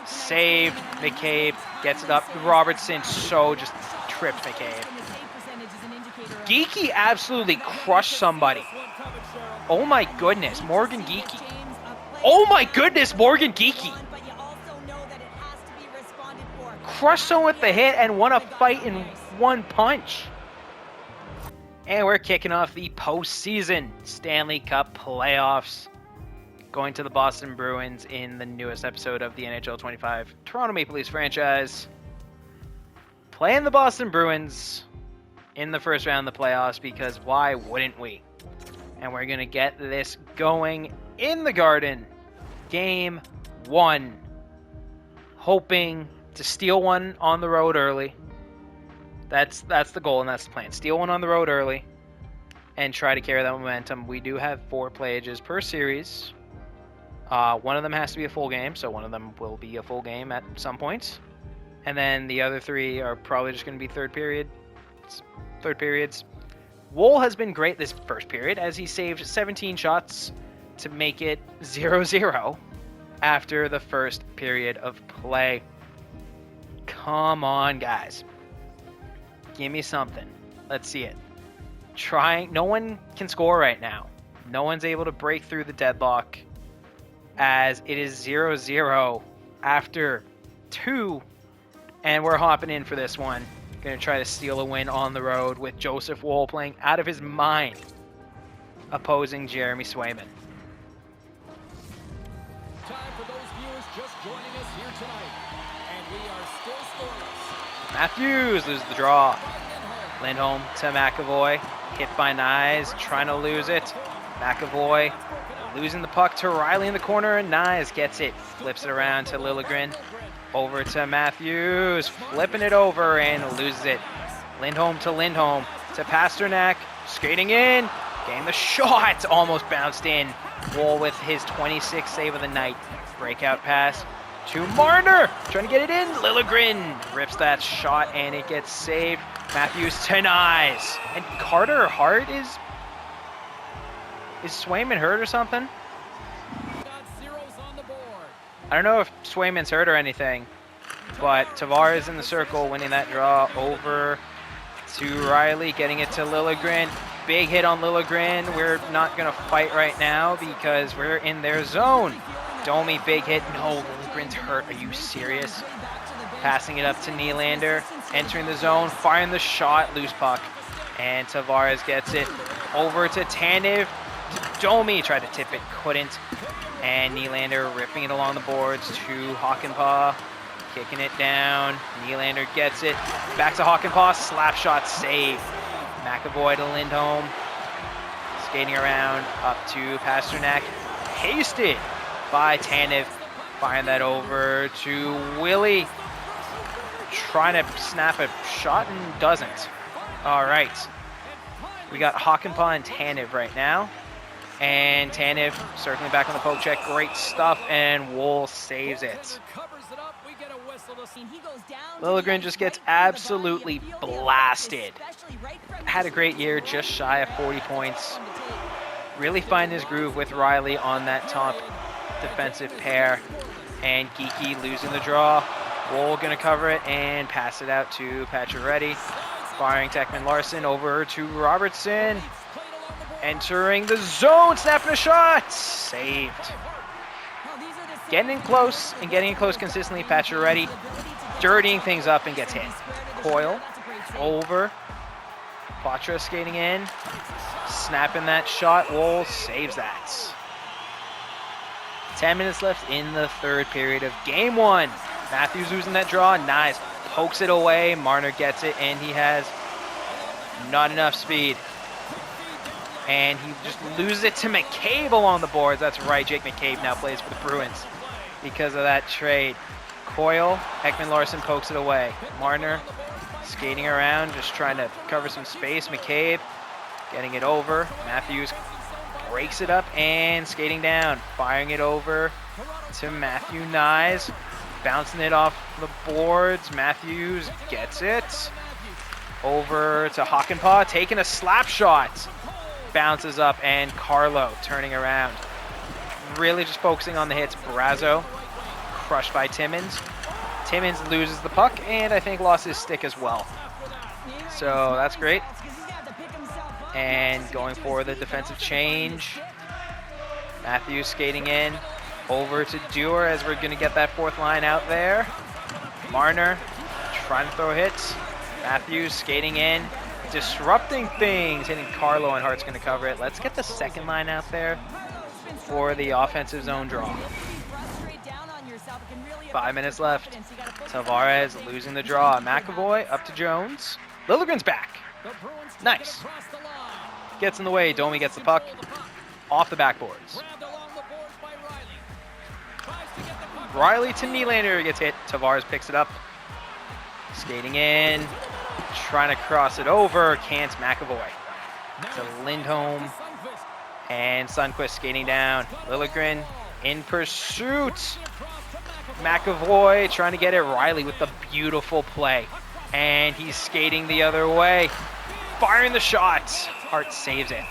Saved. McCabe gets it up. Robertson just tripped McCabe. Geekie absolutely crushed somebody. Oh my goodness, Morgan Geekie. Oh my goodness, Morgan Geekie. Crushed someone with the hit and won a fight in one punch. And we're kicking off the postseason Stanley Cup playoffs. Going to the Boston Bruins in the newest episode of the NHL25 Toronto Maple Leafs franchise. Playing the Boston Bruins in the first round of the playoffs because why wouldn't we? And we're going to get this going in the Garden. Game 1. Hoping to steal one on the road early. That's the goal and that's the plan. Steal one on the road early and try to carry that momentum. We do have 4 playages per series. One of them has to be a full game, so one of them will be a full game at some points. And then the other 3 are probably just going to be third periods. Woll has been great this first period as he saved 17 shots to make it 0-0 after the first period of play. Come on, guys. Give me something. Let's see it. No one can score right now. No one's able to break through the deadlock as it is 0-0 after 2. And we're hopping in for this one. Going to try to steal a win on the road with Joseph Woll playing out of his mind, opposing Jeremy Swayman. Time for those viewers just joining us here tonight. And we are still scoreless. Matthews loses the draw. Lindholm to McAvoy. Hit by Nyes, trying to lose it. McAvoy losing the puck to Riley in the corner, and Nyes gets it. Flips it around to Liljegren. Over to Matthews, flipping it over and loses it. Lindholm to Pasternak, skating in, getting the shot, almost bounced in. Woll with his 26th save of the night. Breakout pass to Marner, trying to get it in. Liljegren rips that shot and it gets saved. Matthews to Nyes. And Carter Hart is Swayman hurt or something? I don't know if Swayman's hurt or anything, but Tavares in the circle, winning that draw over to Riley, getting it to Liljegren. Big hit on Liljegren. We're not going to fight right now because we're in their zone. Domi, big hit. No, Liljegren's hurt. Are you serious? Passing it up to Nylander, entering the zone, firing the shot, loose puck. And Tavares gets it over to Tanev. Domi tried to tip it, couldn't. And Nylander ripping it along the boards to Hakanpää, kicking it down. Nylander gets it, back to Hakanpää, slap shot save. McAvoy to Lindholm, skating around up to Pasternak, pasted by Tanev, firing that over to Willie, trying to snap a shot and doesn't. All right, we got Hakanpää and Tanev right now. And Tanev circling back on the poke check. Great stuff, and Woll saves it. Liljegren just gets absolutely blasted. Had a great year, just shy of 40 points. Really find his groove with Riley on that top defensive pair. And Geekie losing the draw. Woll going to cover it and pass it out to Pacioretty. Firing to Ekman-Larsson over to Robertson. Entering the zone, snapping a shot, saved. Getting in close and getting in close consistently. Pacioretty dirtying things up and gets hit. Coyle over. Patra skating in, snapping that shot. Woll saves that. 10 minutes left in the third period of game 1. Matthews losing that draw. Nice. Pokes it away. Marner gets it, and he has not enough speed. And he just loses it to McCabe along the boards. That's right, Jake McCabe now plays for the Bruins because of that trade. Coyle, Ekman-Larsson pokes it away. Marner skating around, just trying to cover some space. McCabe getting it over. Matthews breaks it up and skating down. Firing it over to Matthew Nyes. Bouncing it off the boards. Matthews gets it. Over to Hakanpää, taking a slap shot. Bounces up, and Carlo turning around. Really just focusing on the hits. Brazo crushed by Timmins. Timmins loses the puck, and I think lost his stick as well. So that's great. And going for the defensive change. Matthews skating in. Over to Dewar as we're going to get that fourth line out there. Marner trying to throw hits. Matthews skating in. Disrupting things. Hitting Carlo, and Hart's going to cover it. Let's get the second line out there for the offensive zone draw. 5 minutes left. Tavares losing the draw. McAvoy up to Jones. Liljegren's back. Nice. Gets in the way. Domi gets the puck. Off the backboards. Riley to Nylander gets hit. Tavares picks it up. Skating in. Trying to cross it over. Can't. McAvoy. To Lindholm. And Sundqvist skating down. Liljegren in pursuit. McAvoy trying to get it. Riley with the beautiful play. And he's skating the other way. Firing the shot. Hart saves it.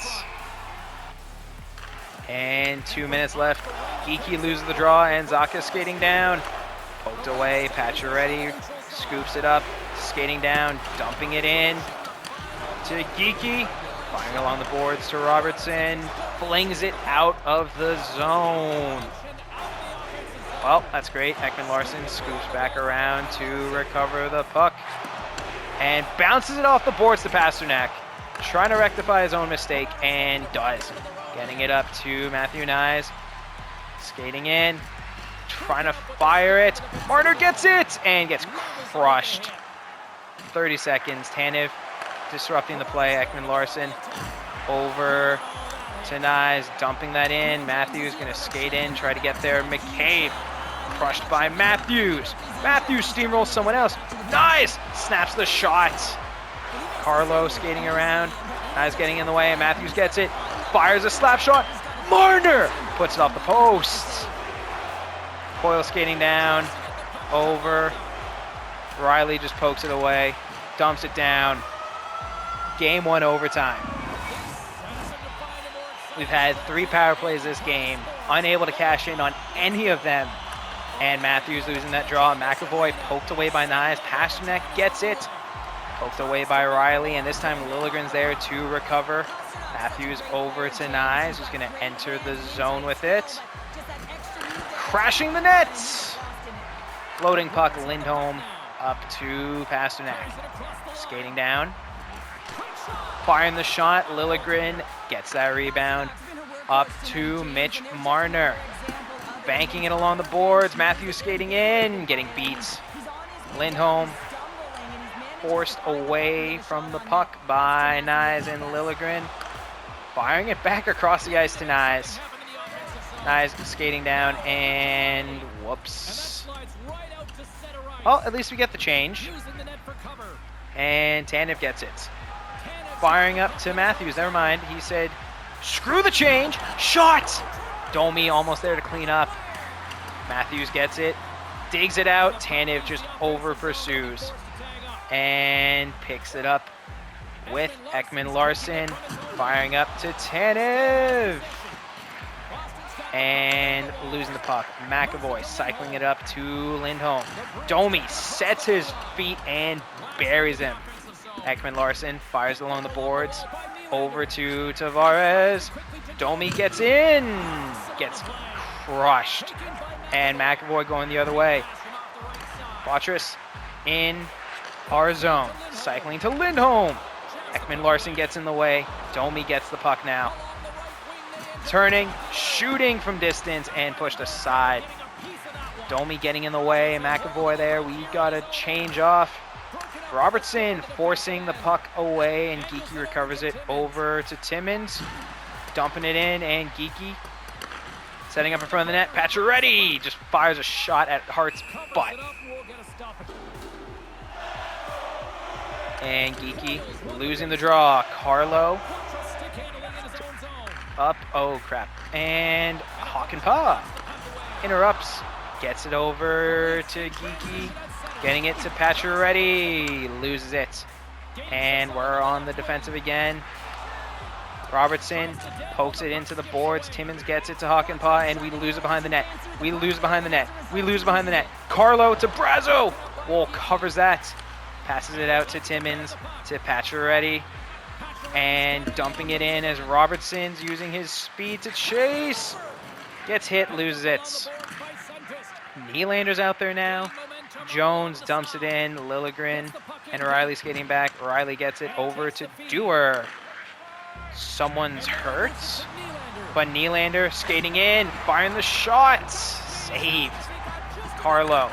And 2 minutes left. Geeky loses the draw, and Zaka skating down. Poked away. Pacioretty scoops it up. Skating down. Dumping it in to Geeky. Firing along the boards to Robertson. Flings it out of the zone. Well, that's great. Ekman-Larsson scoops back around to recover the puck. And bounces it off the boards to Pasternak. Trying to rectify his own mistake, and does. Getting it up to Matthew Nyes. Skating in. Trying to fire it. Marner gets it and gets crushed. 30 seconds. Tanev disrupting the play. Ekman-Larsson over to Nyes. Dumping that in. Matthews going to skate in. Try to get there. McCabe crushed by Matthews. Matthews steamrolls someone else. Nyes snaps the shot. Carlo skating around. Nyes getting in the way. Matthews gets it. Fires a slap shot. Marner puts it off the post. Coyle skating down. Over. Riley just pokes it away. Dumps it down. Game 1 overtime. We've had 3 power plays this game. Unable to cash in on any of them. And Matthews losing that draw. McAvoy poked away by Nyes. Pasternak gets it. Poked away by Riley. And this time Liljegren's there to recover. Matthews over to Nyes, who's going to enter the zone with it. Crashing the nets. Floating puck, Lindholm up to Pasternak. Skating down. Firing the shot. Liljegren gets that rebound. Up to Mitch Marner. Banking it along the boards. Matthews skating in. Getting beat. Lindholm forced away from the puck by Nyes and Liljegren. Firing it back across the ice to Nyes. Nyes skating down and whoops. Well, at least we get the change. And Tanev gets it. Firing up to Matthews. Never mind. He said, screw the change. Shot! Domi almost there to clean up. Matthews gets it. Digs it out. Tanev just over pursues. And picks it up with Ekman-Larsson. Firing up to Tanev. And losing the puck. McAvoy cycling it up to Lindholm. Domi sets his feet and buries him. Ekman-Larsson fires along the boards. Over to Tavares. Domi gets in. Gets crushed. And McAvoy going the other way. Watrous in our zone. Cycling to Lindholm. Ekman-Larsson gets in the way. Domi gets the puck now. Turning, shooting from distance, and pushed aside. Domi getting in the way. McAvoy there. We got to change off. Robertson forcing the puck away, and Geeky recovers it over to Timmins. Dumping it in, and Geeky setting up in front of the net. Pacioretty just fires a shot at Hart's butt. And Geeky losing the draw. Carlo up. Oh, crap. And Hakanpää interrupts. Gets it over to Geeky. Getting it to Pacioretty. Loses it. And we're on the defensive again. Robertson pokes it into the boards. Timmins gets it to Hakanpää, and we lose it behind the net. We lose it behind the net. We lose it behind the net. Carlo to Brazo. Wool covers that. Passes it out to Timmins, to Pacioretty, and dumping it in as Robertson's using his speed to chase. Gets hit, loses it. Nylander's out there now. Jones dumps it in. Liljegren and Riley skating back. Riley gets it over to Dewar. Someone's hurt, but Nylander skating in, firing the shot. Saved. Carlo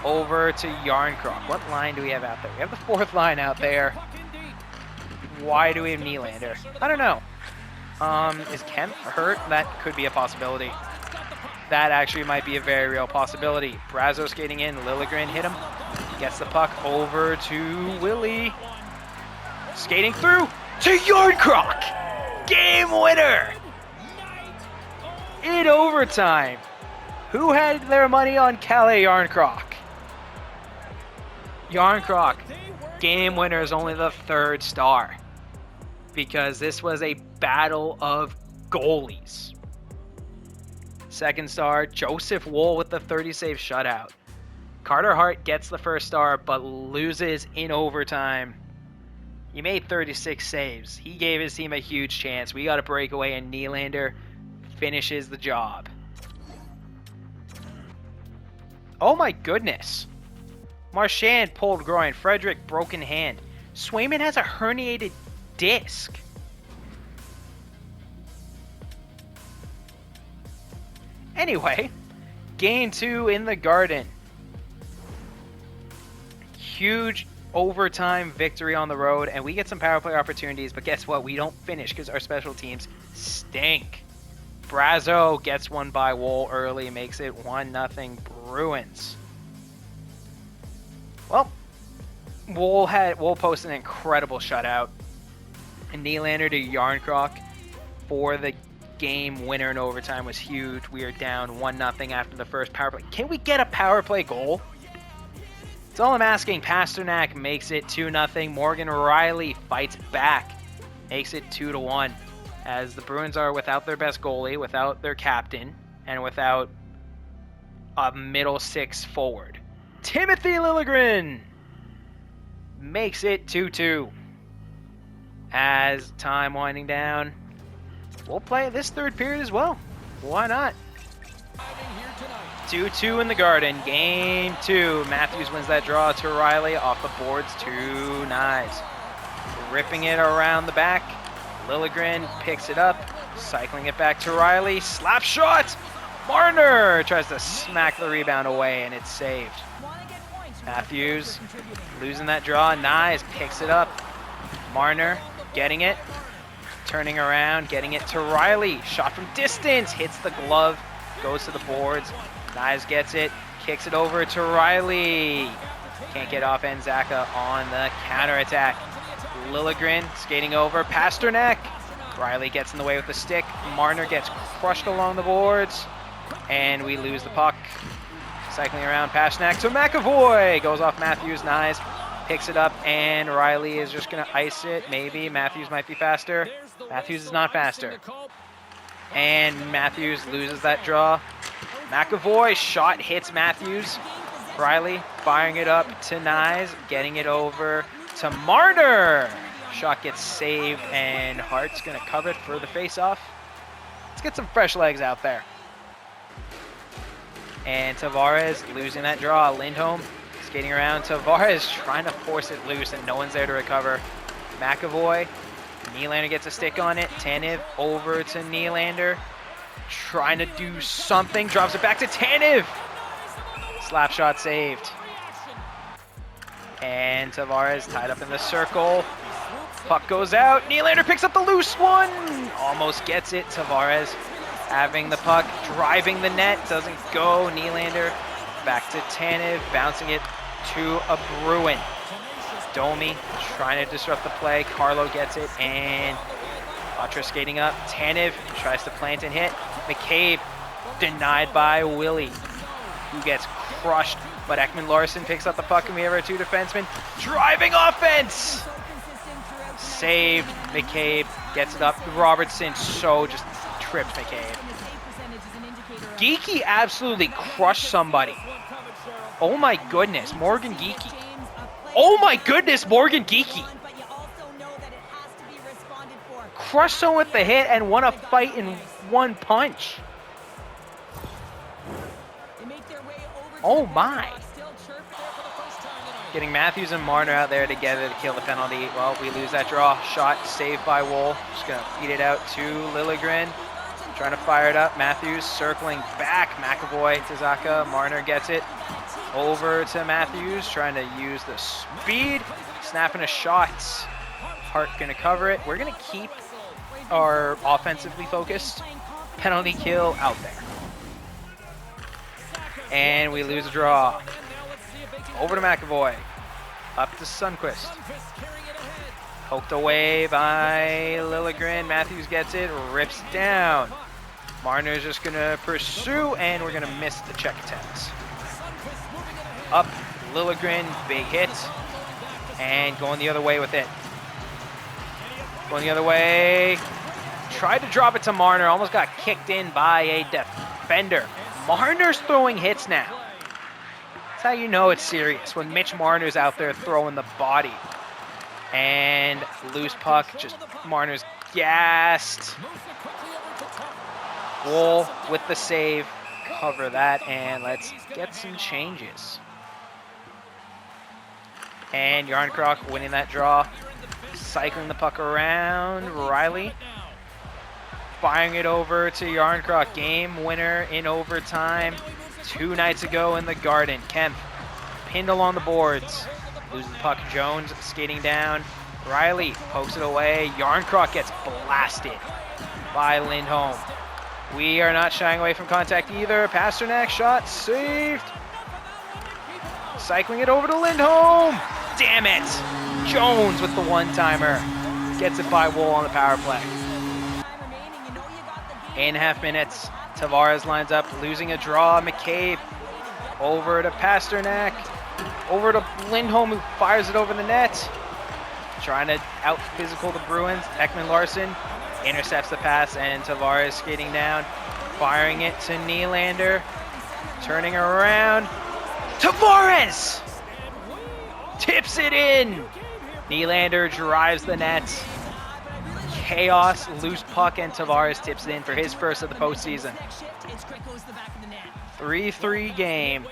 over to Yarncroc. What line do we have out there? We have the fourth line out there. Why do we have Nylander? I don't know. Is Kemp hurt? That could be a possibility. That actually might be a very real possibility. Brazo skating in. Liljegren hit him. Gets the puck over to Willie. Skating through to Yarncroc. Game winner. In overtime. Who had their money on Calle Yarncroc? Yarncroc, game winner, is only the third star because this was a battle of goalies. Second star, Joseph Wool with the 30-save shutout. Carter Hart gets the first star but loses in overtime. He made 36 saves. He gave his team a huge chance. We got a breakaway and Nylander finishes the job. Oh my goodness. Marchand pulled groin. Frederick broken hand. Swayman has a herniated disc. Anyway, game 2 in the Garden. Huge overtime victory on the road, and we get some power play opportunities, but guess what? We don't finish because our special teams stink. Brazo gets one by Wool early, makes it 1-0 Bruins. Well, Wool posted an incredible shutout. And Nylander to Yarncroc for the game winner in overtime was huge. We are down 1-0 after the first power play. Can we get a power play goal? That's all I'm asking. Pasternak makes it 2-0. Morgan Riley fights back, makes it 2-1. As the Bruins are without their best goalie, without their captain, and without a middle six forward. Timothy Liljegren makes it 2-2. As time winding down, we'll play this third period as well. Why not? 2-2 in the Garden. Game 2. Matthews wins that draw to Riley off the boards. 2 nice. Ripping it around the back. Liljegren picks it up, cycling it back to Riley. Slap shot! Marner tries to smack the rebound away, and it's saved. Matthews losing that draw. Nyes picks it up. Marner getting it, turning around, getting it to Riley. Shot from distance, hits the glove, goes to the boards. Nyes gets it, kicks it over to Riley. Can't get off Enzaka on the counterattack. Liljegren skating over. Pasternak. Riley gets in the way with the stick. Marner gets crushed along the boards. And we lose the puck. Cycling around Pasternak to McAvoy. Goes off Matthews. Nice. Picks it up. And Riley is just going to ice it. Maybe. Matthews might be faster. Matthews is not faster. And Matthews loses that draw. McAvoy shot hits Matthews. Riley firing it up to Nyes. Getting it over to Marner. Shot gets saved, and Hart's going to cover it for the face-off. Let's get some fresh legs out there. And Tavares losing that draw. Lindholm skating around. Tavares trying to force it loose, and no one's there to recover. McAvoy. Nylander gets a stick on it. Tanev over to Nylander. Trying to do something. Drops it back to Tanev. Slap shot saved. And Tavares tied up in the circle. Puck goes out. Nylander picks up the loose one. Almost gets it. Tavares having the puck, driving the net. Doesn't go. Nylander back to Tanev, bouncing it to a Bruin. Domi trying to disrupt the play. Carlo gets it, and Patra skating up. Tanev tries to plant and hit. McCabe denied by Willie, who gets crushed. But Ekman-Larsson picks up the puck, and we have our two defensemen driving offense. Saved. McCabe gets it up. Robertson just trips McCabe. Geeky absolutely crushed somebody. Oh my goodness, Morgan Geeky. Oh my goodness, Morgan Geeky. Crushed someone with the hit and won a fight in one punch. Oh my. Getting Matthews and Marner out there together to kill the penalty. Well, we lose that draw. Shot saved by Wool. Just going to feed it out to Liljegren. Trying to fire it up. Matthews circling back. McAvoy to Zaka. Marner gets it. Over to Matthews. Trying to use the speed. Snapping a shot. Hart going to cover it. We're going to keep our offensively focused penalty kill out there. And we lose a draw. Over to McAvoy. Up to Sundqvist. Poked away by Liljegren. Matthews gets it. Rips it down. Marner's just going to pursue, and we're going to miss the check attempts. Up. Liljegren. Big hit. And going the other way with it. Going the other way. Tried to drop it to Marner. Almost got kicked in by a defender. Marner's throwing hits now. That's how you know it's serious, when Mitch Marner's out there throwing the body. And loose puck, just Marner's gassed. Wool with the save. Cover that, and let's get some changes. And Yarncroc winning that draw. Cycling the puck around. Riley. Firing it over to Yarncroc. Game winner in overtime 2 nights ago in the Garden. Kemp pinned along the boards. Loses the puck. Jones skating down. Riley pokes it away. Yarncroc gets blasted by Lindholm. We are not shying away from contact either. Pasternak shot saved. Cycling it over to Lindholm. Damn it. Jones with the one-timer. Gets it by Wool on the power play. 8.5 minutes. Tavares lines up, losing a draw. McCabe over to Pasternak. Over to Lindholm, who fires it over the net. Trying to out-physical the Bruins. Ekman-Larsson intercepts the pass, and Tavares skating down. Firing it to Nylander. Turning around. Tavares! Tips it in! Nylander drives the net. Chaos, loose puck, and Tavares tips it in for his first of the postseason. 3-3 game.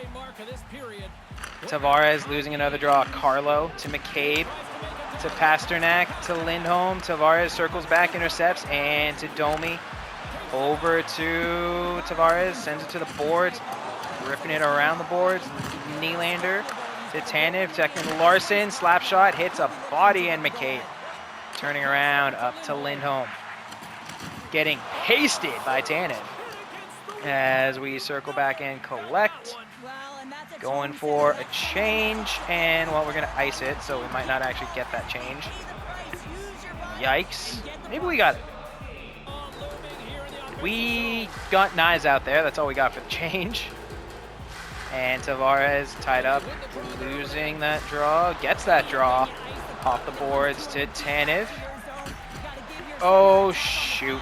Tavares losing another draw. Carlo to McCabe, to Pasternak, to Lindholm. Tavares circles back, intercepts, and to Domi. Over to Tavares, sends it to the boards, ripping it around the boards. Nylander to Tanev, checking Larson, slap shot, hits a body, and McCabe turning around up to Lindholm. Getting pasted by Tanev as we circle back and collect. Going for a change, and well, we're going to ice it, so we might not actually get that change. Yikes. Maybe we got it. We got Nyes out there. That's all we got for the change. And Tavares tied up, losing that draw. Gets that draw. Off the boards to Tanev. Oh, shoot.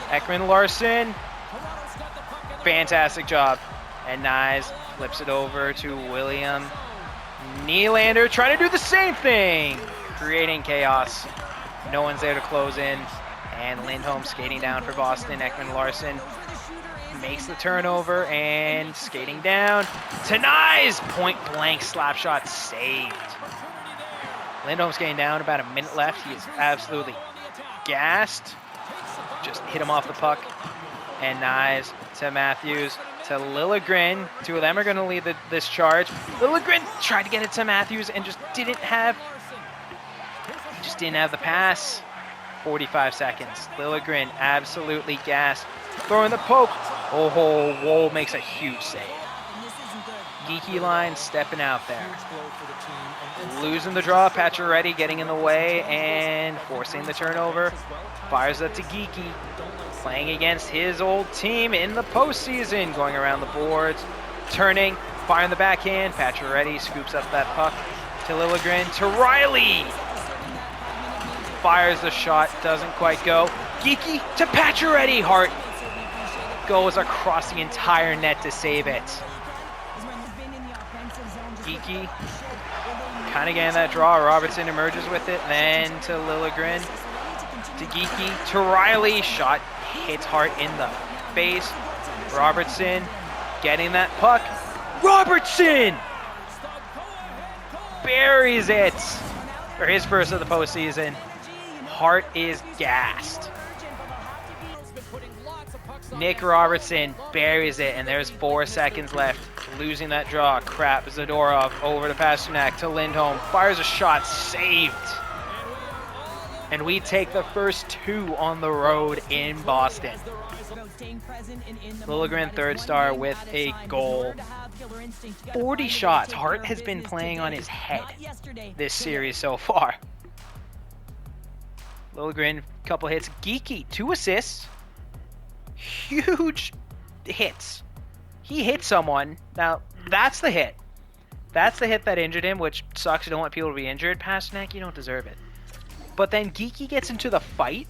Ekman-Larsson. Fantastic job. And Nyes flips it over to William. Nylander trying to do the same thing. Creating chaos. No one's there to close in. And Lindholm skating down for Boston. Ekman-Larsson makes the turnover and skating down to Nyes. Point blank slap shot saved. Lindholm skating down, about a minute left. He is absolutely gassed. Just hit him off the puck. And Nyes to Matthews to Liljegren. Two of them are going to lead this charge. Liljegren tried to get it to Matthews and just didn't have the pass. 45 seconds. Liljegren absolutely gassed. Throwing the poke. Oh, Wool makes a huge save. Geeky line stepping out there. Losing the draw. Pacioretty getting in the way and forcing the turnover. Fires up to Geeky. Playing against his old team in the postseason. Going around the boards. Turning. Firing the backhand. Pacioretty scoops up that puck to Liljegren. To Riley. fires the shot, doesn't quite go. Geeky to Pacioretty. Hart goes across the entire net to save it. Geeky kind of getting that draw. Robertson emerges with it, then to Liljegren, to Geeky, to Riley. Shot hits Hart in the face. Robertson getting that puck. Robertson buries it for his first of the postseason. Hart is gassed. Nick Robertson buries it, and there's 4 seconds left. Losing that draw. Crap. Zadorov over to Pasternak to Lindholm. Fires a shot. Saved. And we take the first 2 on the road in Boston. Liljegren, third star with a goal. 40 shots. Hart has been playing on his head this series so far. Liljegren, couple hits. Geeky, 2 assists. Huge hits. He hit someone. Now, that's the hit. That's the hit that injured him, which sucks. You don't want people to be injured. Pasternak, you don't deserve it. But then Geeky gets into the fight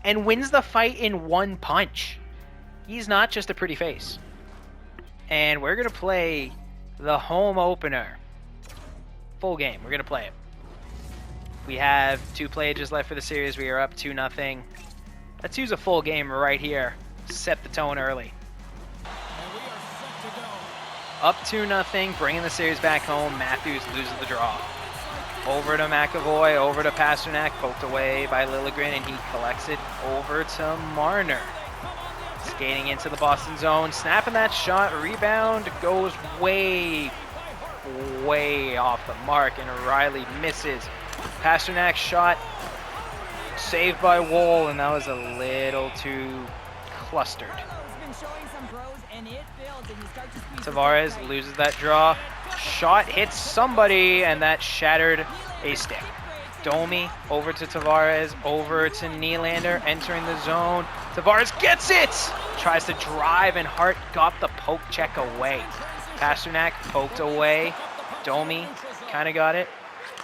and wins the fight in 1 punch. He's not just a pretty face. And we're going to play the home opener. Full game. We're going to play it. We have 2 plays left for the series. We are up 2-0. Let's use a full game right here. Set the tone early. Up 2-0, bringing the series back home. Matthews loses the draw. Over to McAvoy, over to Pasternak, poked away by Liljegren, and he collects it over to Marner. Skating into the Boston zone, snapping that shot, rebound goes way off the mark, and Riley misses. Pasternak's shot saved by Woll, and that was a little too clustered. Tavares loses that draw. Shot hits somebody, and that shattered a stick. Domi over to Tavares, over to Nylander, entering the zone. Tavares gets it! Tries to drive, and Hart got the poke check away. Pasternak poked away. Domi kind of got it.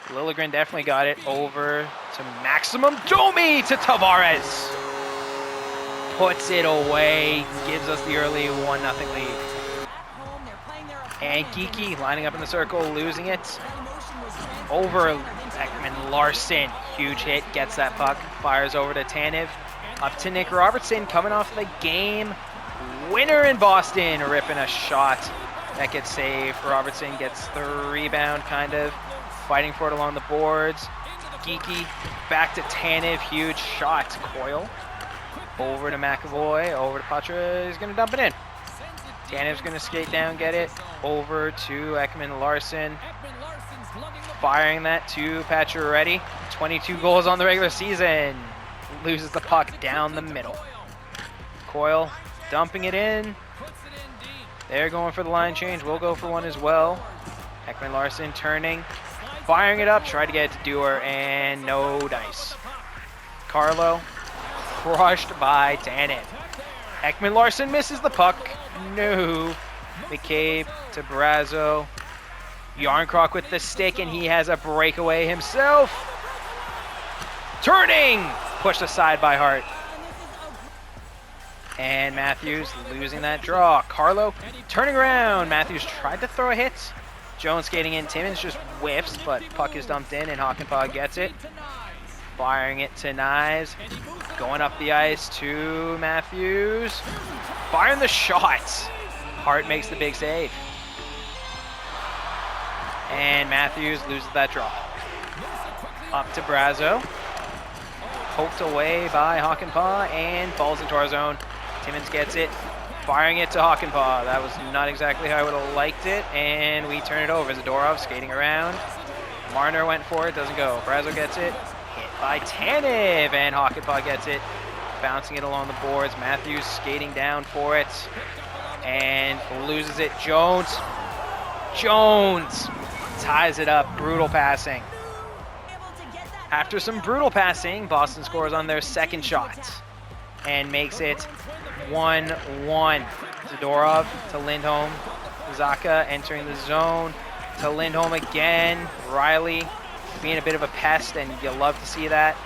Liljegren definitely got it. Over to Maximum Domi to Tavares. Puts it away, gives us the early 1-0 lead. And Geeky lining up in the circle, losing it. Over ekman-larsson, huge hit, gets that puck, fires over to Tanev. Up to Nick Robertson, coming off the game winner in Boston, ripping a shot that gets saved. Robertson gets the rebound, kind of fighting for it along the boards. Geeky back to Tanev, huge shot. Coyle over to McAvoy, over to Patra, he's going to dump it in. Tanev's going to skate down, get it, over to Ekman-Larsson. Firing that to Pacioretty. 22 goals on the regular season. Loses the puck down the middle. Coyle dumping it in. They're going for the line change. We'll go for one as well. Ekman-Larsson turning. Firing it up. Tried to get it to Dewar, and no dice. Carlo crushed by Tanev. Ekman-Larsson misses the puck. No. McCabe to Brazo. Yarncroc with the stick, and he has a breakaway himself. Turning! Pushed aside by Hart. And Matthews losing that draw. Carlo turning around. Matthews tried to throw a hit. Jones skating in. Timmins just whiffs, but puck is dumped in, and Hakanpää gets it. Firing it to Nyes. Going up the ice to Matthews. Firing the shot. Hart makes the big save. And Matthews loses that draw. Up to Brazo. Poked away by Hakanpää and falls into our zone. Timmins gets it. Firing it to Hakanpää. That was not exactly how I would have liked it. And we turn it over. Zadorov skating around. Marner went for it. Doesn't go. Brazo gets it. Hit by Tanev. And Hakanpää gets it. Bouncing it along the boards. Matthews skating down for it. And loses it. Jones ties it up. Brutal passing. After some brutal passing, Boston scores on their second shot and makes it 1-1. Zadorov to Lindholm. Zaka entering the zone to Lindholm again. Riley being a bit of a pest, and you love to see that.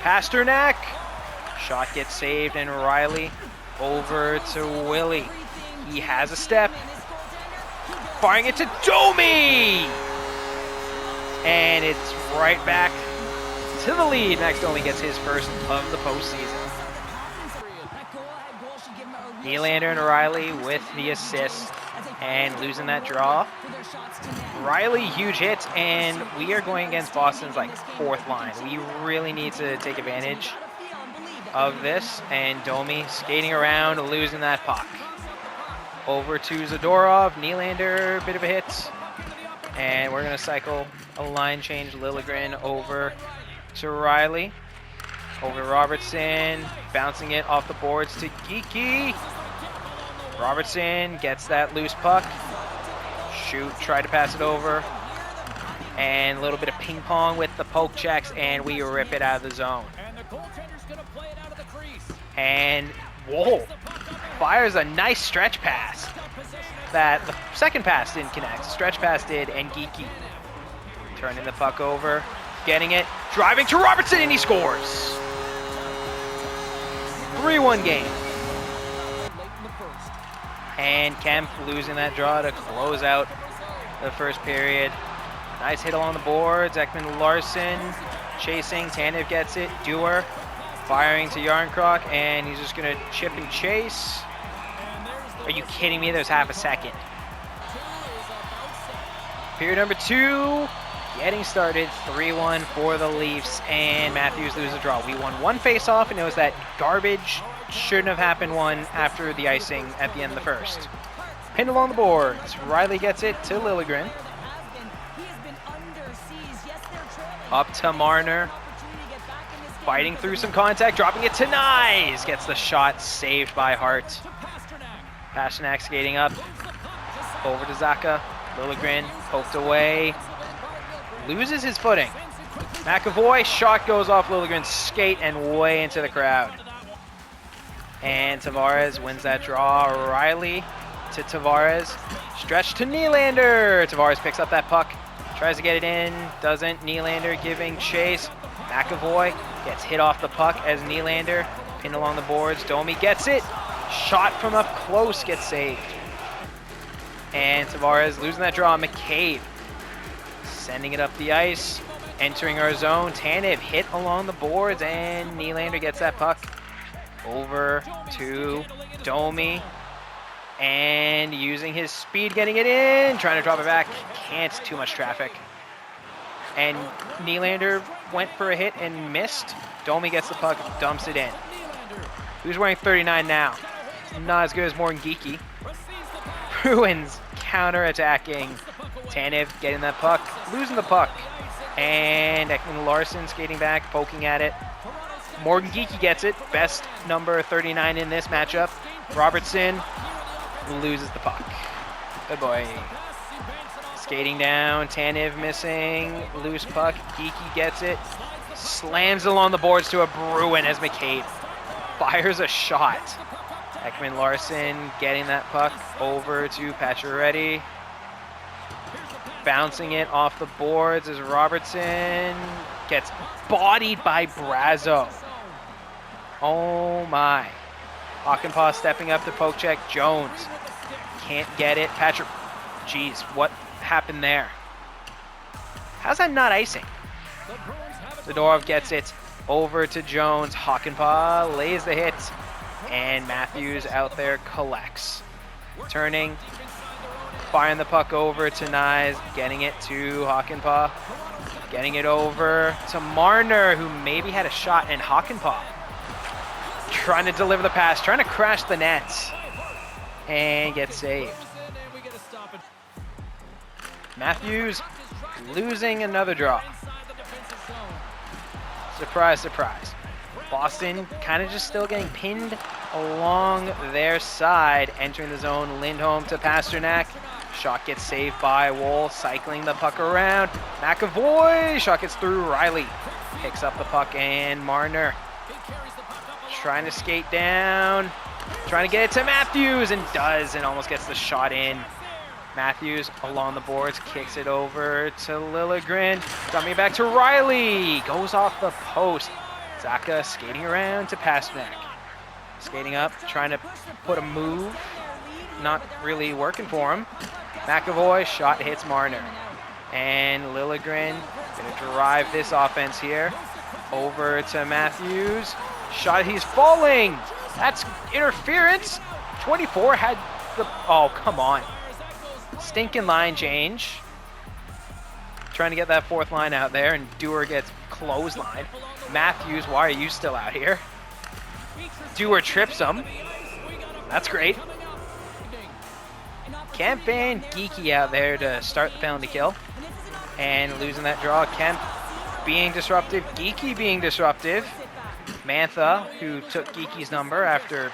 Pasternak. Shot gets saved, and Riley over to Willie. He has a step. Firing it to Domi! And it's right back to the lead. Max Domi gets his first of the postseason. Nylander and Riley with the assist and losing that draw. Riley, huge hits, and we are going against Boston's like fourth line. We really need to take advantage of this, and Domi skating around, losing that puck. Over to Zadorov, Nylander, bit of a hit, and we're going to cycle a line change. Liljegren over to Riley, over to Robertson, bouncing it off the boards to Geeky. Robertson gets that loose puck. Shoot, try to pass it over. And a little bit of ping pong with the poke checks, and we rip it out of the zone. And whoa, fires a nice stretch pass. That the second pass didn't connect. Stretch pass did, and Geeky turning the puck over, getting it, driving to Robertson, and he scores. 3-1 game. And Kemp losing that draw to close out the first period. Nice hit along the boards. Ekman-Larsson chasing. Tanev gets it. Dewar firing to Yarncroc, and he's just going to chip and chase. Are you kidding me? There's half a second. Period number 2 getting started. 3-1 for the Leafs, and Matthews loses the draw. We won one face-off, and it was that garbage, shouldn't have happened one after the icing at the end of the first. Pinned along the boards. Riley gets it to Liljegren. Up to Marner. Fighting through some contact, dropping it to Nyes. Gets the shot saved by Hart. Pasternak skating up. Over to Zacha. Liljegren poked away. Loses his footing. McAvoy, shot goes off Liljegren's skate and way into the crowd. And Tavares wins that draw. Riley to Tavares. Stretch to Nylander. Tavares picks up that puck. Tries to get it in. Doesn't. Nylander giving chase. McAvoy gets hit off the puck as Nylander pinned along the boards. Domi gets it. Shot from up close gets saved. And Tavares losing that draw. McCabe sending it up the ice. Entering our zone. Tanev hit along the boards, and Nylander gets that puck over to Domi. And using his speed, getting it in. Trying to drop it back. Can't. Too much traffic. And Nylander went for a hit and missed. Domi gets the puck, dumps it in. Who's wearing 39 now? Not as good as Morgan Geeky. Bruins counter-attacking. Tanev getting that puck, losing the puck. And Ekman-Larsson skating back, poking at it. Morgan Geeky gets it. Best number 39 in this matchup. Robertson loses the puck. Good boy. Skating down, Tanev missing, loose puck, Geeky gets it, slams along the boards to a Bruin as McCabe fires a shot. Ekman-Larsson getting that puck over to Pacioretty, bouncing it off the boards as Robertson gets bodied by Brazo. Oh my. Hakanpää stepping up to poke check, Jones can't get it, Patrick, jeez, what happened there? How's that not icing? Zadorov gets it over to Jones. Hakanpää lays the hit, and Matthews out there collects. Turning, firing the puck over to Nyes, getting it to Hakanpää, getting it over to Marner, who maybe had a shot, and Hakanpää trying to deliver the pass, trying to crash the net, and gets saved. Matthews losing another draw. Surprise, surprise. Boston kind of just still getting pinned along their side. Entering the zone, Lindholm to Pasternak. Shot gets saved by Woll, cycling the puck around. McAvoy, shot gets through. Riley picks up the puck, and Marner trying to skate down. Trying to get it to Matthews, and does, and almost gets the shot in. Matthews along the boards, kicks it over to Liljegren. Dumping it back to Riley. Goes off the post. Zacha skating around to Pasternak. Skating up, trying to put a move. Not really working for him. McAvoy, shot hits Marner. And Liljegren gonna drive this offense here. Over to Matthews. Shot, he's falling! That's interference! 24 had the, oh, come on. Stinking line change. Trying to get that fourth line out there, and Dewar gets clotheslined. Matthews, why are you still out here? Dewar trips him. That's great. Kemp and Geeky out there to start the penalty kill. And losing that draw. Kemp being disruptive. Geeky being disruptive. Mantha, who took Geeky's number after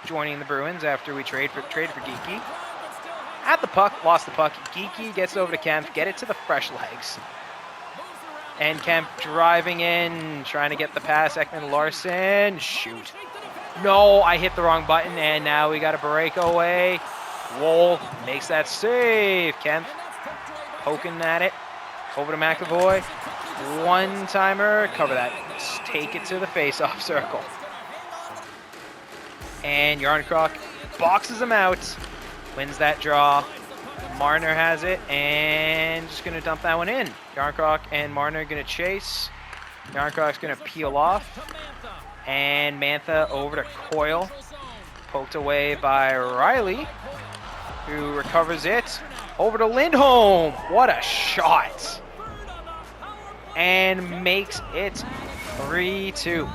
joining the Bruins after we traded for Geeky. At the puck, lost the puck. Geeky gets over to Kemp, get it to the fresh legs. And Kemp driving in, trying to get the pass. Ekman-Larsson, shoot. No, I hit the wrong button, and now we got a breakaway. Woll makes that save. Kemp poking at it. Over to McAvoy. One-timer, cover that. Just take it to the face-off circle. And Yarncroc boxes him out. Wins that draw. Marner has it, and just going to dump that one in. Yarncroc and Marner going to chase. Yarncroc's going to peel off. And Mantha over to Coyle. Poked away by Riley, who recovers it. Over to Lindholm. What a shot. And makes it 3-2.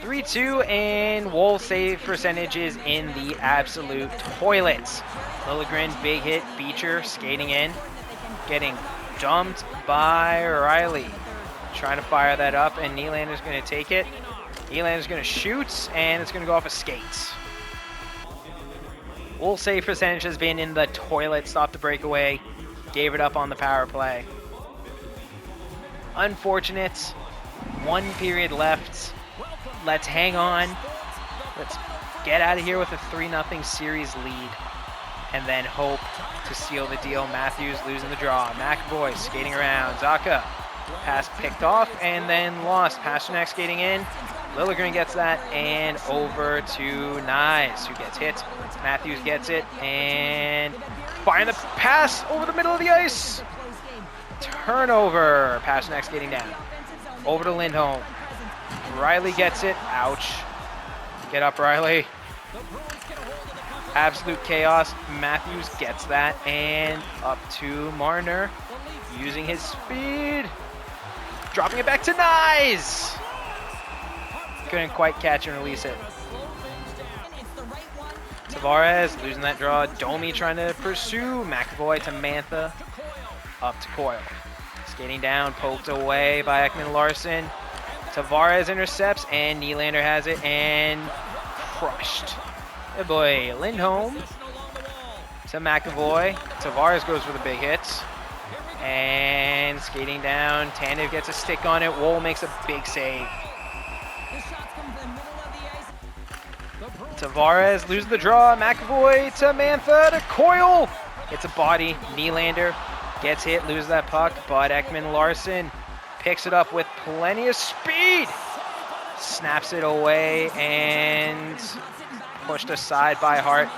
3-2, and Woll save percentage is in the absolute toilets. Liljegren, big hit. Beecher skating in. Getting dumped by Riley. Trying to fire that up, and Nylander's going to take it. Nylander's going to shoot, and it's going to go off of skates. Woll save percentage has been in the toilet. Stopped the breakaway. Gave it up on the power play. Unfortunate. 1 period left. Let's hang on. Let's get out of here with a 3-0 series lead. And then hope to seal the deal. Matthews losing the draw. McAvoy skating around. Zacha. Pass picked off and then lost. Pasternak skating in. Liljegren gets that, and over to Nyes, who gets hit. Matthews gets it, and firing the pass over the middle of the ice. Turnover. Pasternak skating down. Over to Lindholm. Riley gets it. Ouch. Get up, Riley. Absolute chaos. Matthews gets that, and up to Marner, using his speed. Dropping it back to Nyes. Couldn't quite catch and release it. Tavares losing that draw. Domi trying to pursue. McAvoy to Mantha. Up to Coyle. Skating down, poked away by Ekman-Larsson. Tavares intercepts, and Nylander has it, and crushed. Good boy. Lindholm to McAvoy. Tavares goes for the big hits. And skating down, Tanev gets a stick on it. Woll makes a big save. Tavares loses the draw. McAvoy to Mantha to Coyle. It's a body. Nylander gets hit, loses that puck, but Ekman-Larsson picks it up with plenty of speed. Snaps it away and pushed aside by Hart.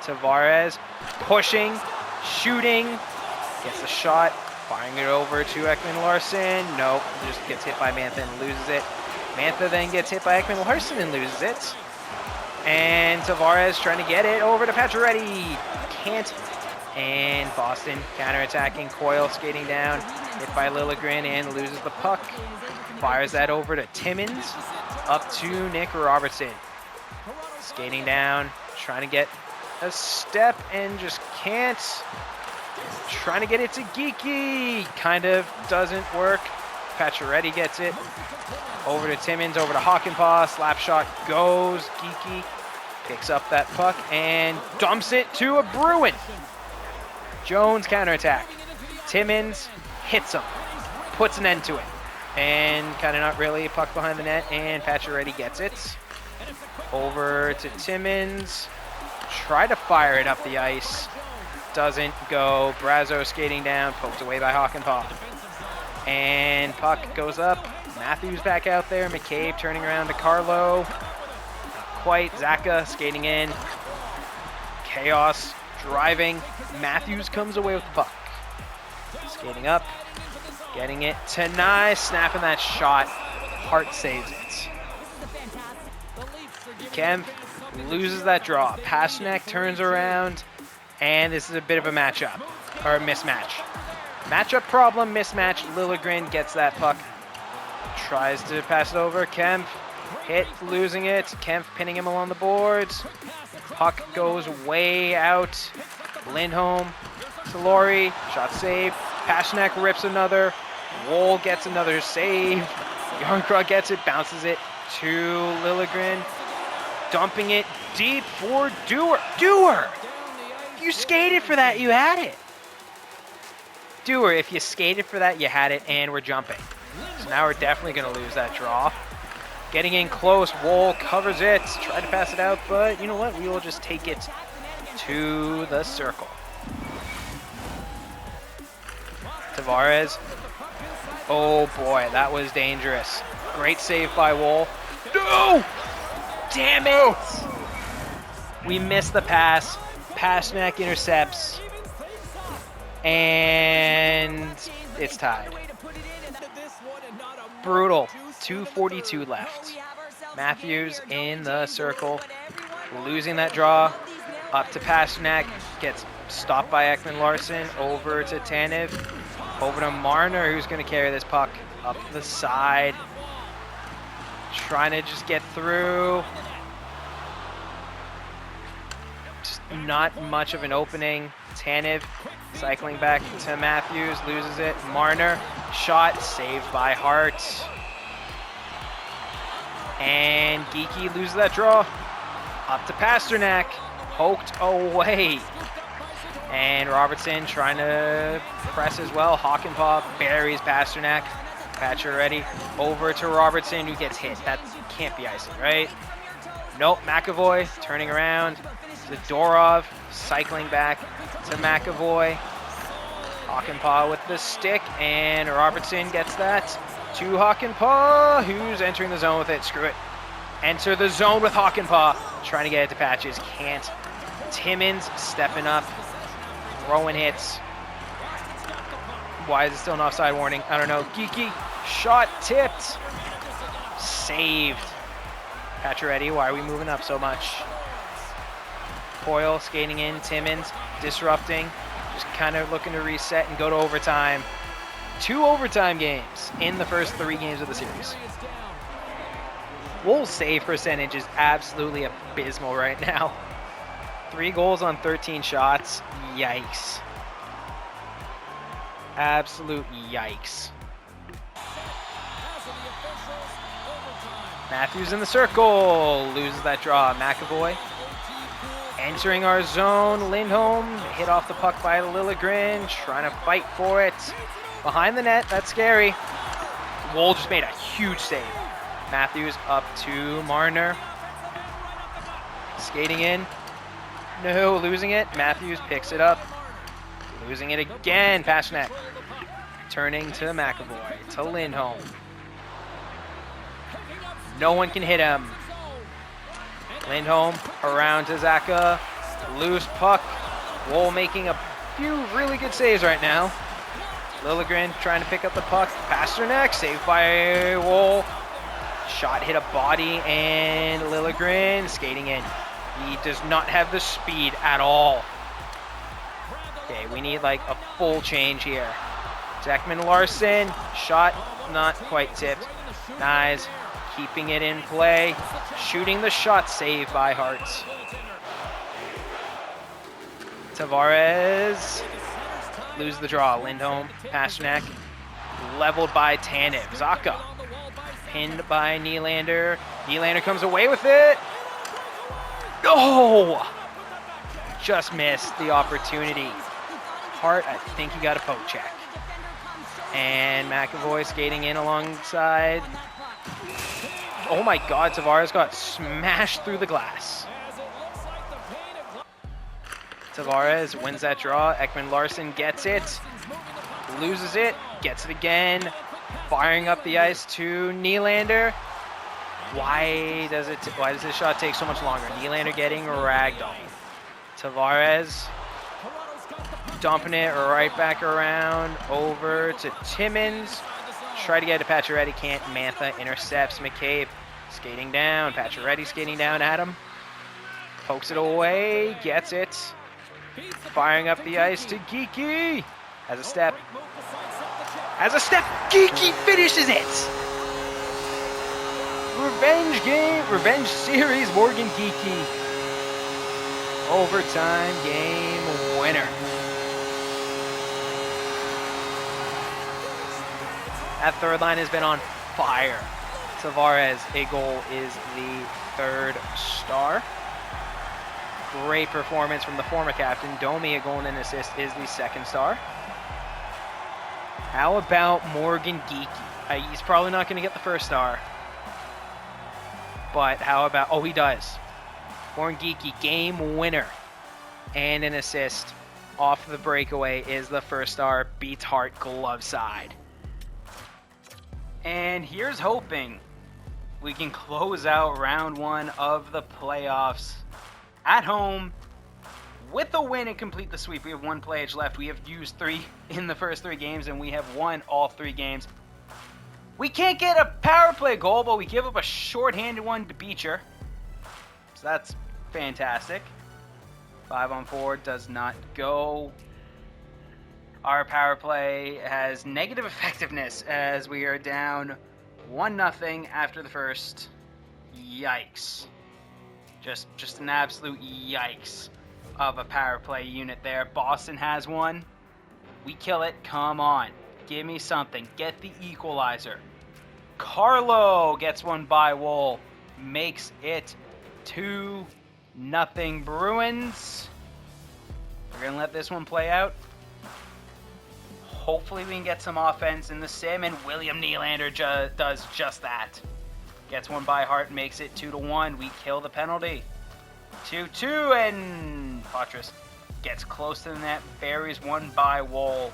Tavares pushing, shooting, gets the shot, firing it over to Ekman-Larsson. Nope, just gets hit by Mantha and loses it. Mantha then gets hit by Ekman-Larsson and loses it. And Tavares trying to get it over to Pacioretty. Can't. And Boston counterattacking. Coyle skating down. Hit by Liljegren and loses the puck. Fires that over to Timmins. Up to Nick Robertson. Skating down. Trying to get a step and just can't. Trying to get it to Geeky. Kind of doesn't work. Pacioretty gets it. Over to Timmins, over to Hakanpää. Slap shot goes. Geeky picks up that puck and dumps it to a Bruin. Jones counterattack. Timmins hits him. Puts an end to it. And kind of not really. Puck behind the net, and Pacioretty gets it. Over to Timmins. Try to fire it up the ice. Doesn't go. Brazo skating down. Poked away by Hakanpää. And puck goes up. Matthews back out there. McCabe turning around to Carlo. Not quite. Zaka skating in. Chaos driving. Matthews comes away with the puck. Skating up. Getting it to Nye. Snapping that shot. Hart saves it. Kemp loses that draw. Pasternak turns around. And this is a bit of a matchup. Or a mismatch. Matchup problem, mismatch. Liljegren gets that puck. Tries to pass it over. Kemp hit, losing it. Kemp pinning him along the boards. Puck goes way out. Lindholm to Laurie. Shot saved. Pasternak rips another. Woll gets another save. Yarncroc gets it, bounces it to Liljegren. Dumping it deep for Dewar. Dewar! You skated for that, you had it. Dewar, if you skated for that, you had it, and we're jumping. So now we're definitely going to lose that draw. Getting in close, Woll covers it, tried to pass it out, but you know what? We will just take it to the circle. Tavares. Oh boy, that was dangerous. Great save by Woll. No! Damn it! We missed the pass. Pasternak intercepts. And it's tied. Brutal. 2:42 left. Matthews in the circle. Losing that draw. Up to Pasternak. Gets stopped by Ekman-Larsson. Over to Tanev. Over to Marner, who's going to carry this puck up the side. Trying to just get through. Just not much of an opening. Tanev cycling back to Matthews, loses it. Marner, shot, saved by Hart. And Geeky loses that draw. Up to Pasternak, poked away. And Robertson trying to press as well. Hockenpah buries Pasternak. Pacioretty over to Robertson, who gets hit. That can't be icing, right? Nope, McAvoy turning around. Zadorov cycling back to McAvoy. Hockenpah with the stick, and Robertson gets that to Hockenpah, who's entering the zone with it. Screw it. Enter the zone with Hockenpah. Trying to get it to Patches. Can't. Timmins stepping up. Throwing hits. Why is it still an offside warning? I don't know. Geeky. Shot tipped. Saved. Pacioretty, why are we moving up so much? Coyle skating in. Timmins disrupting. Just kind of looking to reset and go to overtime. 2 overtime games in the first 3 games of the series. Woll's save percentage is absolutely abysmal right now. 3 goals on 13 shots. Yikes. Absolute yikes. Matthews in the circle. Loses that draw. McAvoy entering our zone. Lindholm hit off the puck by Liljegren. Trying to fight for it. Behind the net. That's scary. Woll just made a huge save. Matthews up to Marner. Skating in. No, losing it. Matthews picks it up. Losing it again. Pasternak. Turning to McAvoy. To Lindholm. No one can hit him. Lindholm around to Zaka. Loose puck. Woll making a few really good saves right now. Liljegren trying to pick up the puck. Pasternak saved by Woll. Shot hit a body, and Liljegren skating in. He does not have the speed at all. Okay, we need like a full change here. Ekman-Larsson, shot not quite tipped. Nice, keeping it in play. Shooting the shot, saved by Hart. Tavares, lose the draw. Lindholm, Pasternak, leveled by Tanev. Zaka, pinned by Nylander. Nylander comes away with it. Oh! Just missed the opportunity. Hart, I think he got a poke check. And McAvoy skating in alongside. Oh my god, Tavares got smashed through the glass. Tavares wins that draw. Ekman-Larsson gets it. Loses it. Gets it again. Firing up the ice to Nylander. Why does this shot take so much longer? Nylander getting ragdolled. Tavares dumping it right back around over to Timmins. Try to get to Pacioretty, can't. Mantha intercepts McCabe. Skating down. Pacioretty skating down at him. Pokes it away. Gets it. Firing up the ice to Geekie. Has a step. Geekie finishes it. Revenge game. Revenge series. Morgan Geekie. Overtime game winner. That third line has been on fire. Tavares, a goal, is the third star. Great performance from the former captain. Domi, a goal and an assist, is the second star. How about Morgan Geekie? He's probably not going to get the first star. But how about... Oh, he does. Morgan Geekie, game winner. And an assist off the breakaway is the first star. Beats Hart glove side. And here's hoping we can close out round one of the playoffs at home with a win and complete the sweep. We have one playage left. We have used 3 in the first 3 games, and we have won all 3 games. We can't get a power play goal, but we give up a shorthanded one to Beecher. So that's fantastic. 5-on-4 does not go. Our power play has negative effectiveness as we are down 1-0 after the first. Yikes. Just an absolute yikes of a power play unit there. Boston has one. We kill it. Come on. Give me something. Get the equalizer. Carlo gets one by Wool. Makes it 2-0 Bruins. We're going to let this one play out. Hopefully we can get some offense in the sim, and William Nylander does just that. Gets one by Hart, makes it 2-1. We kill the penalty. 2-2, and Patras gets close to the net, buries one by Wool,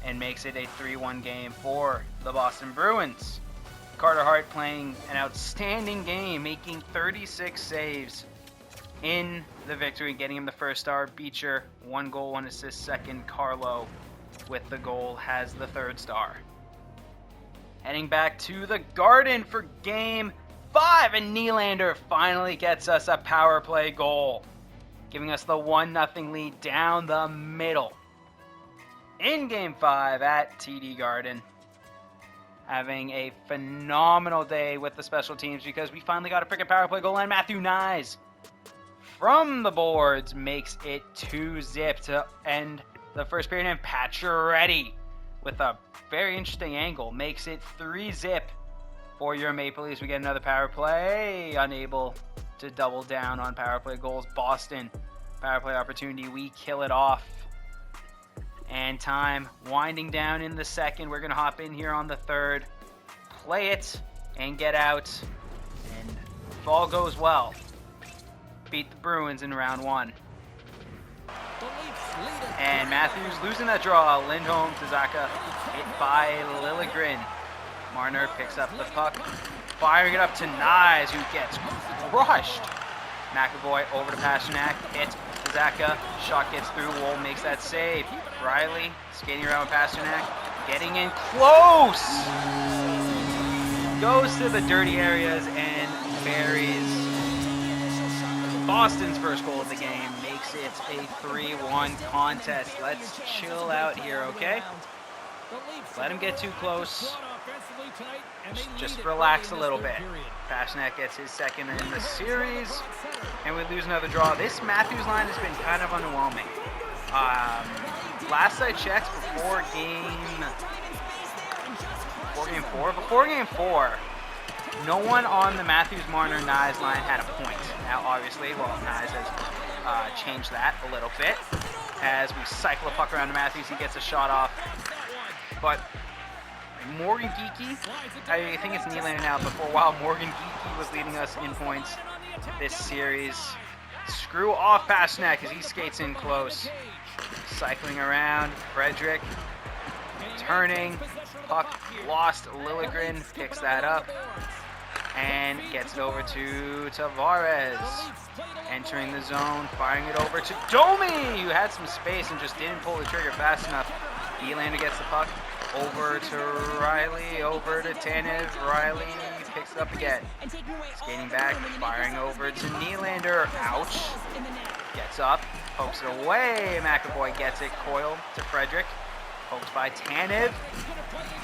and makes it a 3-1 game for the Boston Bruins. Carter Hart playing an outstanding game, making 36 saves in the victory, getting him the first star. Beecher, 1 goal, 1 assist, second. Carlo with the goal has the third star. Heading back to the Garden for game 5, and Nylander finally gets us a power play goal, giving us the 1-0 lead down the middle. In game 5 at TD Garden. Having a phenomenal day with the special teams because we finally got a freaking power play goal, and Matthew Nyes from the boards makes it 2-0 to end the first period, and Pacioretty with a very interesting angle makes it 3-0 for your Maple Leafs. We get another power play, unable to double down on power play goals. Boston, power play opportunity, we kill it off. And time winding down in the second. We're going to hop in here on the third, play it, and get out. And if all goes well, beat the Bruins in round 1. And Matthews losing that draw. Lindholm to Zaka, hit by Liljegren. Marner picks up the puck, firing it up to Nyes, who gets crushed. McAvoy over to Pasternak, hits Zaka, shot gets through, Wool makes that save. Riley skating around with Pasternak, getting in close! Goes to the dirty areas and buries Boston's first goal of the game. Makes it a 3-1 contest. Let's chill out here, okay? Let him get too close. Just relax a little bit. Pasternak gets his second in the series, and we lose another draw. This Matthews line has been kind of underwhelming. Last I checked, before game 4, no one on the Matthews-Marner-Nyes line had a point. Now, obviously, Nyes has changed that a little bit. As we cycle a puck around to Matthews, he gets a shot off. But Morgan Geekie, I think it's Nylander now, but for a while Morgan Geekie was leading us in points this series. Screw off Pasternak as he skates in close. Cycling around, Frederick turning, puck lost. Lilligren picks that up and gets it over to Tavares. Entering the zone, firing it over to Domi, who had some space and just didn't pull the trigger fast enough. Nylander gets the puck over to Riley, over to Tanev. Riley picks it up again. Skating back, firing over to Nylander. Ouch. Gets up, pokes it away. McAvoy gets it. Coyle to Frederick. Poked by Tanev.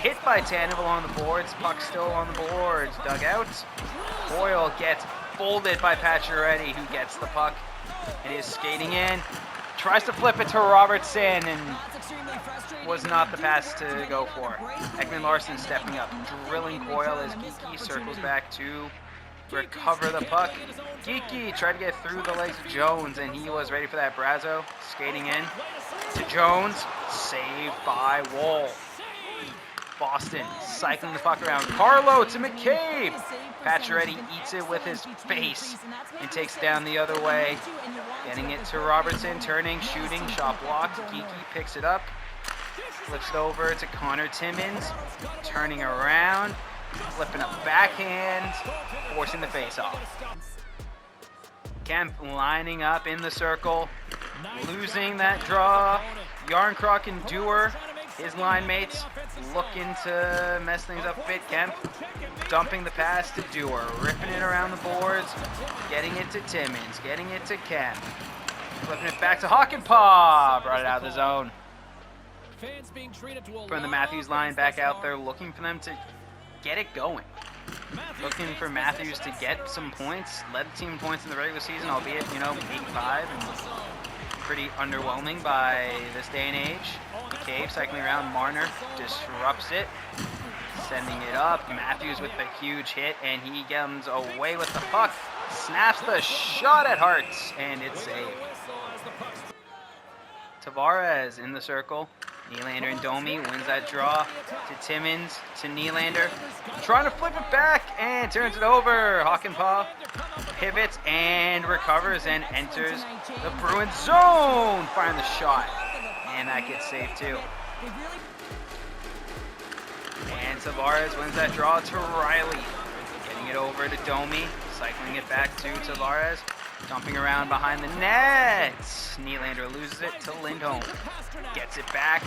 Hit by Tanev along the boards. Puck still on the boards. Dug out. Coyle gets folded by Pacioretty, who gets the puck and is skating in. Tries to flip it to Robertson and was not the pass to go for. Ekman-Larsson stepping up, drilling Coyle as Geeky circles back to recover the puck. Geeky tried to get through the legs of Jones, and he was ready for that. Brazo skating in to Jones, saved by Wall. Boston cycling the puck around. Carlo to McCabe. Pacioretty eats it with his face and takes down the other way. Getting it to Robertson, turning, shooting, shot blocked. Geeky picks it up, flips it over to Connor Timmins, turning around, flipping a backhand, forcing the face-off. Kemp lining up in the circle, losing that draw. Yarncroc and Dewar, his line mates, looking to mess things up a bit. Kemp dumping the pass to Dewar, ripping it around the boards, getting it to Timmins, getting it to Kemp, flipping it back to Hockenpah, brought it out of the zone. From the Matthews line back out there, looking for them to get it going. Looking for Matthews to get some points, led the team in points in the regular season, albeit, 85, and pretty underwhelming by this day and age. McCabe cycling around, Marner disrupts it, sending it up. Matthews with the huge hit, and he comes away with the puck, snaps the shot at Hartz, and it's saved. Tavares in the circle. Nylander and Domi wins that draw to Timmins, to Nylander. Trying to flip it back and turns it over. Hockenpah pivots and recovers and enters the Bruins zone. Firing the shot. And that gets saved too. And Tavares wins that draw to Riley. Getting it over to Domi. Cycling it back to Tavares. Dumping around behind the net. Nylander loses it to Lindholm. Gets it back.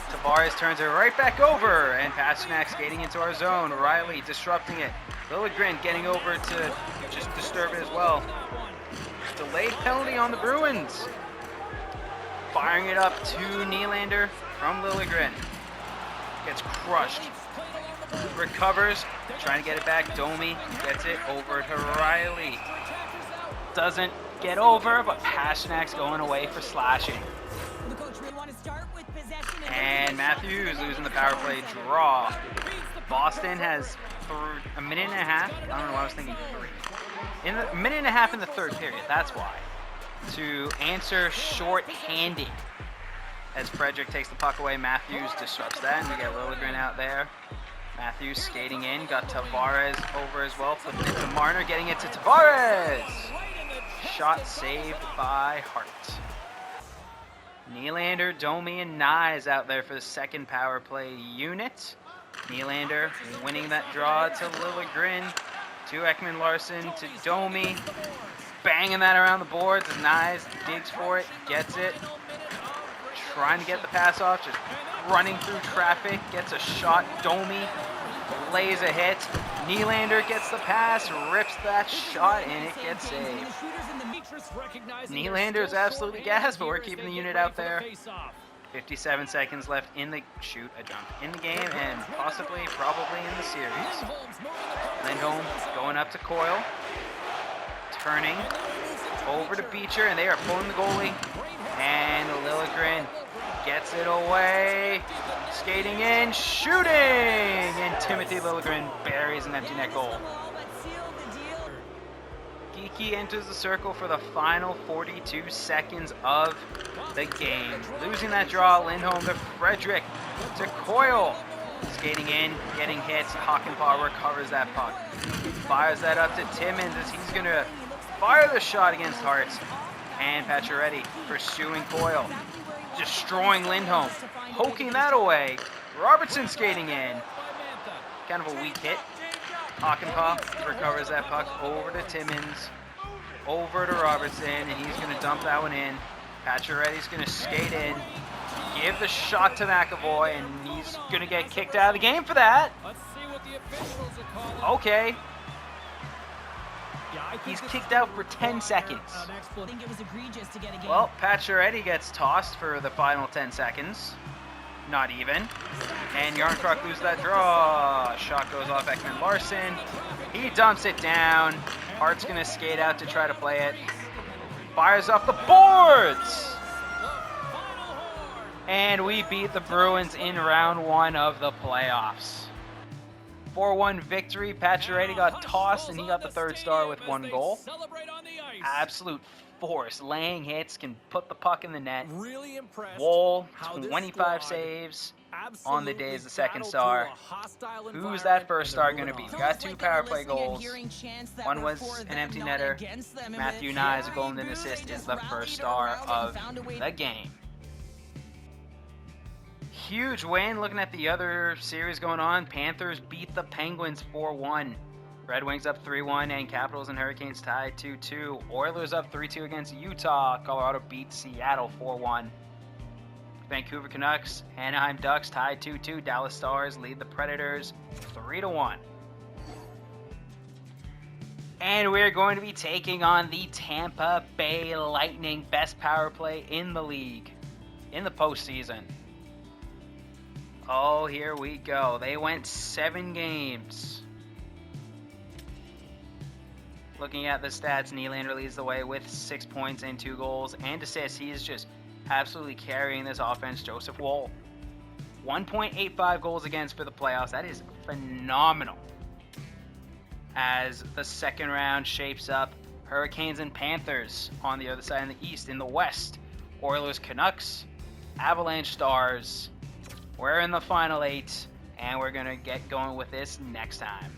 Tavares turns it right back over. And Pasternak skating into our zone. Riley disrupting it. Lilligren getting over to just disturb it as well. Delayed penalty on the Bruins. Firing it up to Nylander from Lilligren. Gets crushed. Recovers. Trying to get it back. Domi gets it over to Riley. Doesn't get over, but Pasternak's going away for slashing. And Matthews losing the power play draw. Boston has a minute and a half. I don't know why I was thinking 3. In a minute and a half in the third period, that's why. To answer short-handed. As Frederick takes the puck away, Matthews disrupts that, and we get Lilligren out there. Matthews skating in, got Tavares over as well, flipping it to Marner, getting it to Tavares! Shot saved by Hart. Nylander, Domi, and Nyes out there for the second power play unit. Nylander winning that draw to Lilligren, to Ekman-Larsson, to Domi. Banging that around the boards as Nyes digs for it, gets it. Trying to get the pass off, just running through traffic, gets a shot. Domi lays a hit. Nylander gets the pass, rips that shot, and it gets saved. Nylander's absolutely gassed, but we're keeping the unit out there. 57 seconds left in the in the game, and possibly, probably in the series. Lindholm going up to Coyle, turning over to Beecher, and they are pulling the goalie. And Lilligren gets it away, skating in, shooting, and Timothy Lilligren buries an empty net goal. Geeky enters the circle for the final 42 seconds of the game. Losing that draw, Lindholm to Frederick, to Coyle. Skating in, getting hits, Hockenpah recovers that puck. Fires that up to Timmins as he's going to fire the shot against Hartz. And Pacioretty pursuing Coyle, destroying Lindholm, poking that away. Robertson skating in. Kind of a weak hit. Hakanpää recovers that puck over to Timmins. Over to Robertson, and he's going to dump that one in. Pacioretty's going to skate in. Give the shot to McAvoy, and he's going to get kicked out of the game for that. Let's see what the officials are calling. Okay. He's kicked out for 10 seconds. I think it was egregious to get a game. Well, Pacioretty gets tossed for the final 10 seconds. Not even. And Yarncroc loses that draw. Shot goes off Ekman-Larsson. He dumps it down. Hart's going to skate out to try to play it. Fires off the boards! And we beat the Bruins in round 1 of the playoffs. 4-1 victory. Pacioretty got tossed, and he got the 3rd star with 1 goal. Absolute force. Laying hits, can put the puck in the net. Really impressed. Wall, how this 25 squad saves on the day as the absolutely 2nd star. battled through a hostile Who's that environment, 1st and star they're going to be? moving Got on. 2 power play goals. One was an empty netter. Matthew Nye's a goal and an assist is the 1st star of the game. Huge win. Looking at the other series going on, Panthers beat the Penguins 4-1. Red Wings up 3-1, and Capitals and Hurricanes tied 2-2. Oilers up 3-2 against Utah. Colorado beat Seattle 4-1. Vancouver Canucks, Anaheim Ducks tied 2-2. Dallas Stars lead the Predators 3-1. And we're going to be taking on the Tampa Bay Lightning, best power play in the league in the postseason. Oh, here we go. They went 7 games. Looking at the stats, Nylander leads the way with 6 points and 2 goals and assists. He is just absolutely carrying this offense. Joseph Woll, 1.85 goals against for the playoffs. That is phenomenal. As the 2nd round shapes up, Hurricanes and Panthers on the other side in the East. In the West, Oilers, Canucks, Avalanche, Stars. We're in the final 8, and we're going to get going with this next time.